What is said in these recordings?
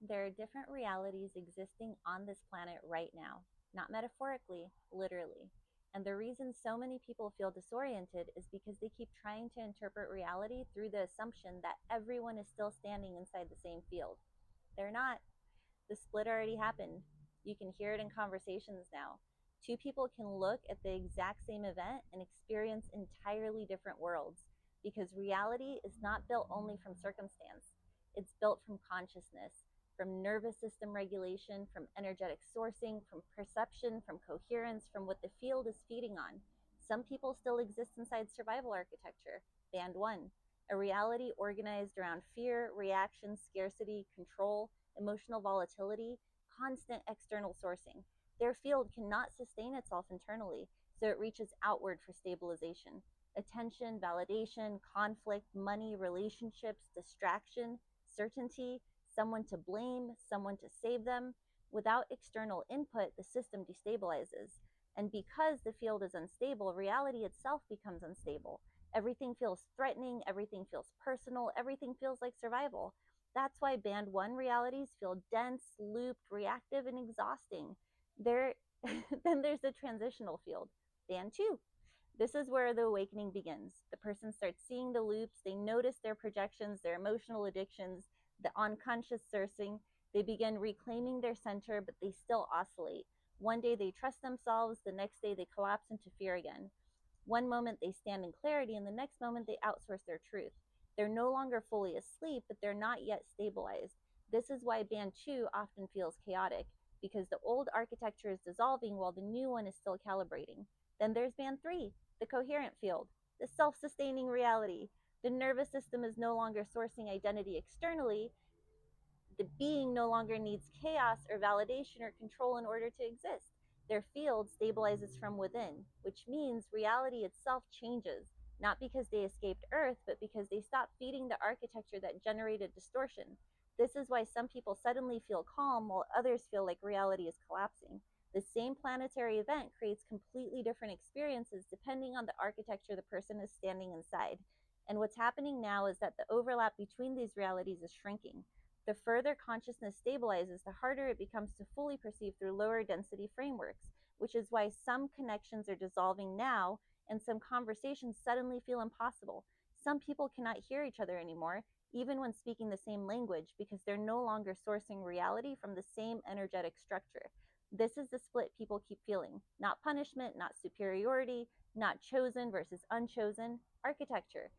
There are different realities existing on this planet right now, not metaphorically, literally. And the reason so many people feel disoriented is because they keep trying to interpret reality through the assumption that everyone is still standing inside the same field. They're not. The split already happened. You can hear it in conversations now. Two people can look at the exact same event and experience entirely different worlds because reality is not built only from circumstance, it's built from consciousness, from nervous system regulation, from energetic sourcing, from perception, from coherence, from what the field is feeding on. Some people still exist inside survival architecture, band one, a reality organized around fear, reaction, scarcity, control, emotional volatility, constant external sourcing. Their field cannot sustain itself internally, so it reaches outward for stabilization. Attention, validation, conflict, money, relationships, distraction, certainty, someone to blame, someone to save them. Without external input, the system destabilizes. And because the field is unstable, reality itself becomes unstable. Everything feels threatening, everything feels personal, everything feels like survival. That's why band one realities feel dense, looped, reactive, and exhausting. There, then there's the transitional field, band two. This is where the awakening begins. The person starts seeing the loops, they notice their projections, their emotional addictions, the unconscious sourcing. They begin reclaiming their center, but they still oscillate. One day they trust themselves, the next day they collapse into fear again. One moment they stand in clarity, and the next moment they outsource their truth. They're no longer fully asleep, but they're not yet stabilized. This is why band two often feels chaotic, because the old architecture is dissolving while the new one is still calibrating. Then there's band three, the coherent field, the self sustaining reality. The nervous system is no longer sourcing identity externally. The being no longer needs chaos or validation or control in order to exist. Their field stabilizes from within, which means reality itself changes, not because they escaped Earth, but because they stopped feeding the architecture that generated distortion. This is why some people suddenly feel calm while others feel like reality is collapsing. The same planetary event creates completely different experiences depending on the architecture the person is standing inside. And what's happening now is that the overlap between these realities is shrinking. The further consciousness stabilizes, the harder it becomes to fully perceive through lower density frameworks, which is why some connections are dissolving now and some conversations suddenly feel impossible. Some people cannot hear each other anymore, even when speaking the same language, because they're no longer sourcing reality from the same energetic structure. This is the split people keep feeling. Not punishment, not superiority, not chosen versus unchosen, architecture.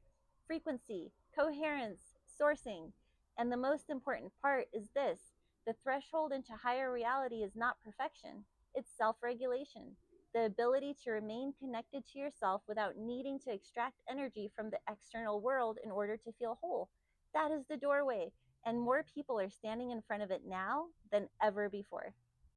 Frequency, coherence, sourcing. And the most important part is this: the threshold into higher reality is not perfection, it's self regulation. The ability to remain connected to yourself without needing to extract energy from the external world in order to feel whole. That is the doorway, and more people are standing in front of it now than ever before.